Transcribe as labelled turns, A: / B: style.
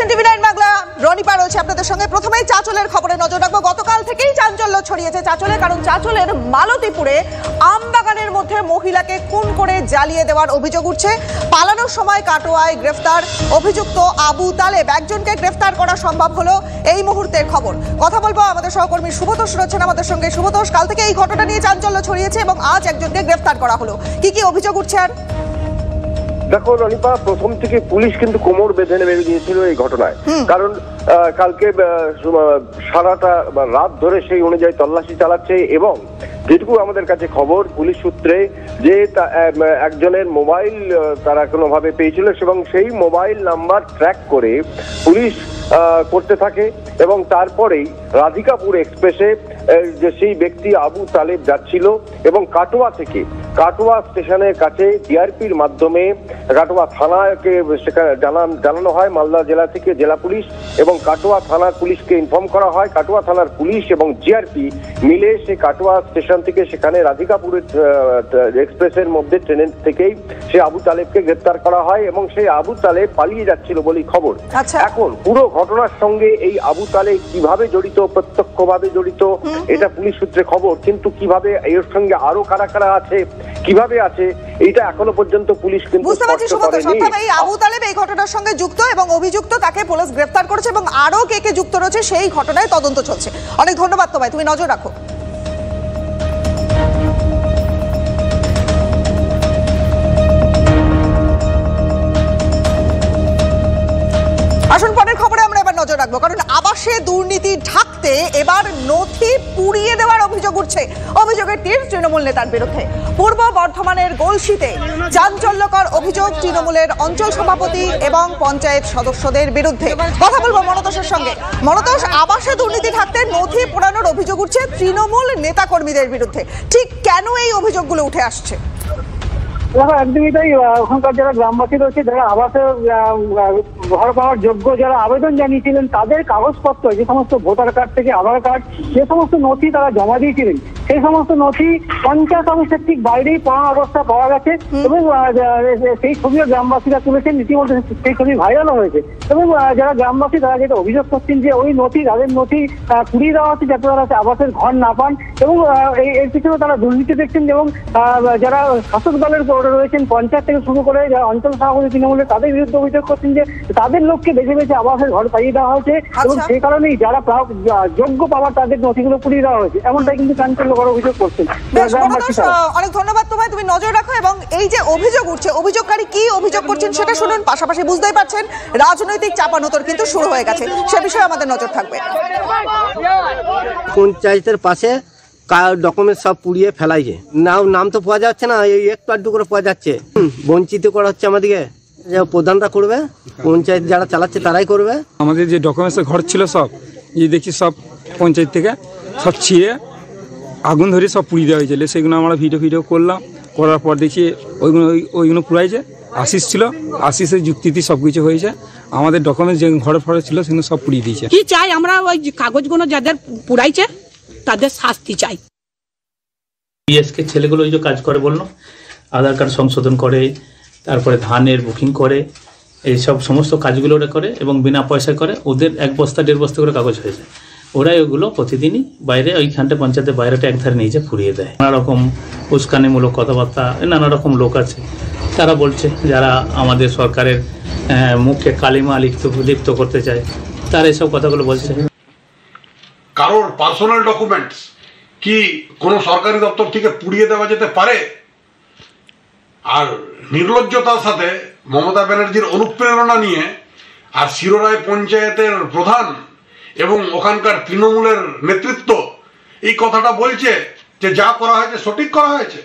A: দেখছেন টিভি 9 বাংলা। রনিপা রয়েছে আপনাদের সঙ্গে। প্রথমেই চাঁচলের খবরে নজর রাখবো। গতকাল থেকেই চাঞ্চল্য ছড়িয়েছে চাঁচলে, কারণ চাঁচলের মালতীপুরে আমবাগানের মধ্যে মহিলাকে খুন করে জ্বালিয়ে দেওয়ার অভিযোগ উঠছে। পালানোর সময় কাটোয়ায় গ্রেফতার অভিযুক্ত আবু তালেব। একজনকে গ্রেফতার করা সম্ভব হলো এই মুহূর্তের খবর। কথা বলবো আমাদের সহকর্মী শুভতোষ রয়েছেন আমাদের সঙ্গে। শুভতোষ, কাল থেকে এই ঘটনা নিয়ে চাঞ্চল্য ছড়িয়েছে এবং আজ একজনকে গ্রেফতার করা হলো। কি কি অভিযোগ উঠছে? আর
B: দেখো রনিপা, প্রথম থেকে পুলিশ কিন্তু কোমর বেঁধে নেমে গিয়েছিল এই ঘটনায়, কারণ কালকে সারাটা রাত ধরে সেই অনুযায়ী তল্লাশি চালাচ্ছে এবং যেটুকু আমাদের কাছে খবর পুলিশ সূত্রে যে একজনের মোবাইল তারা কোনোভাবে পেয়েছিল এবং সেই মোবাইল নাম্বার ট্র্যাক করে পুলিশ করতে থাকে এবং তারপরেই রাধিকাপুর এক্সপ্রেসে যে সেই ব্যক্তি আবু তালেব যাচ্ছিল এবং কাটোয়া থেকে কাটোয়া স্টেশনের কাছে ডিআরপির মাধ্যমে কাটোয়া থানাকে সেখানে জানানো হয়। মালদা জেলা থেকে জেলা পুলিশ এবং কাটোয়া থানার পুলিশকে ইনফর্ম করা হয়। কাটোয়া থানার পুলিশ এবং জিআরপি মিলে সে কাটোয়া স্টেশন থেকে সেখানে রাধিকাপুরের এক্সপ্রেসের মধ্যে ট্রেনের থেকেই সে আবু তালেবকে গ্রেপ্তার করা হয় এবং সেই আবু তালেব পালিয়ে যাচ্ছিল বলেই খবর। এখন পুরো ঘটনার সঙ্গে এই আবু তালেব কিভাবে জড়িত, প্রত্যক্ষভাবে জড়িত, এটা পুলিশ সূত্রে খবর, কিন্তু কিভাবে এর সঙ্গে আরো কারা কারা আছে, কিভাবে আছে, এটা এখনো পর্যন্ত পুলিশ কিন্তু
A: বুঝতে পারছি। এই আবু তালেব এই ঘটনার সঙ্গে যুক্ত এবং অভিযুক্ত, তাকে পুলিশ গ্রেফতার করেছে এবং আরো কে কে যুক্ত রয়েছে সেই ঘটনায় তদন্ত চলছে। অনেক ধন্যবাদ তোমায়, তুমি নজর রাখো। আসুন পরের খবরে আমরা এবার নজর রাখবো, কারণ আবাসে দুর্নীতি ঢাকতে এবার নথি পুড়িয়ে দেওয়ার অভিযোগ উঠছে। অভিযোগের তীর তৃণমূল নেতার বিরুদ্ধে। পূর্ব বর্ধমানের গলসিতে চাঞ্চল্যকর অভিযোগ তৃণমূলের অঞ্চল সভাপতি এবং পঞ্চায়েত সদস্যদের বিরুদ্ধে। কথা বলবো মনতোষের সঙ্গে। মনতোষ, আবাসে দুর্নীতি ঢাকতে নথি পোড়ানোর অভিযোগ উঠছে তৃণমূল নেতাকর্মীদের বিরুদ্ধে। ঠিক কেন এই অভিযোগগুলো উঠে আসছে?
C: একদমই তাই। ওখানকার যারা গ্রামবাসী রয়েছে, যারা আবাসে ঘর পাওয়ার যোগ্য যারা আবেদন জানিয়েছিলেন, তাদের কাগজপত্র, যে সমস্ত ভোটার কার্ড থেকে আধার কার্ড, যে সমস্ত নথি তারা জমা দিয়েছিলেন, সেই সমস্ত নথি পঞ্চায়েত অফিসের ঠিক বাইরেই পাওয়া অবস্থা পাওয়া গেছে এবং সেই ছবিও গ্রামবাসীরা তুলেছেন। রীতিমতো সেই ছবি ভাইরালও হয়েছে এবং যারা গ্রামবাসী তারা যেটা অভিযোগ করছেন যে ওই নথি, তাদের নথি পুড়িয়ে দেওয়া হচ্ছে যাতে তারা আবাসের ঘর না পান এবং এর পিছনে তারা দুর্নীতি দেখছেন এবং যারা শাসক দলের রয়েছেন, পঞ্চায়েত থেকে শুরু করে যারা অঞ্চল সভাপতি তৃণমূলের, তাদের বিরুদ্ধে অভিযোগ করছেন যে তাদের লোককে বেছে বেছে আবাসের ঘর পাইয়ে দেওয়া হয়েছে এবং সেই কারণেই যারা যোগ্য পাওয়ার তাদের নথিগুলো পুড়িয়ে দেওয়া হয়েছে, এমনটাই কিন্তু চাঞ্চল্যকর অভিযোগ করছেন।
A: অনেক ধন্যবাদ তোমায়, তুমি নজর রাখো। এবং এই যে অভিযোগ উঠছে, অভিযোগকারী কি অভিযোগ করছেন সেটা শুনুন। পাশাপাশি বুঝতেই পারছেন রাজনৈতিক চাপানোতর কিন্তু শুরু হয়ে গেছে, সে বিষয়ে আমাদের নজর থাকবে।
D: পঞ্চায়েতের পাশে ডকুমেন্ট সব পুড়িয়ে ফেলাইছে, নাম তো পাওয়া যাচ্ছে না, এই একটু আধটু করে পাওয়া যাচ্ছে। বঞ্চিত করা হচ্ছে আমাদেরকে। প্রধানরা করবে, পঞ্চায়েত যারা চালাচ্ছে তারাই করবে।
E: আমাদের যে ডকুমেন্টসের ঘর ছিল সব এই দেখি সব পঞ্চায়েত থেকে সব ছিঁড়ে আগুন ধরে সব পুড়িয়ে দেওয়া হয়েছিল। সেগুলো আমরা ভিডিও করলাম, করার পর দেখি ওইগুলো পুড়াইছে। আশিস ছিল, আশিসের যুক্তিতে সব কিছু হয়েছে। আমাদের ডকুমেন্টস যে ঘরে ফরে ছিল সেগুলো সব পুড়িয়ে দিয়েছে।
F: কি চাই আমরা? ওই কাগজগুলো যাদের পুড়াইছে তাদের শাস্তি চাই।
G: পিএসকে ছেলেগুলো ওই যে কাজ করে বললো, আধার কার্ড সংশোধন করে, তারপরে ধানের বুকিং করে, এইসব সমস্ত কাজগুলো ওরা করে এবং বিনা পয়সায় করে। ওদের 1 বস্তা 1.5 বস্তা করে কাগজ হয়ে যায়। ওরাই ওগুলো প্রতিদিনই বাইরে ওইখানটা পঞ্চায়েতের বাইরেটা একধারে নিয়ে যায় পুড়িয়ে দেয়। নানা রকম উস্কানিমূলক কথাবার্তা, নানা রকম লোক আছে তারা বলছে, যারা আমাদের সরকারের মুখে কালিমা লিপ্ত করতে চায়, তারা এইসব কথাগুলো বলছে।
H: কারোর পার্সোনাল ডকুমেন্টস কি কোনো সরকারি দপ্তর থেকে পুড়িয়ে দেওয়া যেতে পারে? আর নির্লজ্জতার সাথে মমতা ব্যানার্জির অনুপ্রেরণা নিয়ে আর শিরোরায় পঞ্চায়েতের প্রধান এবং ওখানকার তৃণমূলের নেতৃত্ব এই কথাটা বলছে যে যা করা হয়েছে সঠিক করা হয়েছে।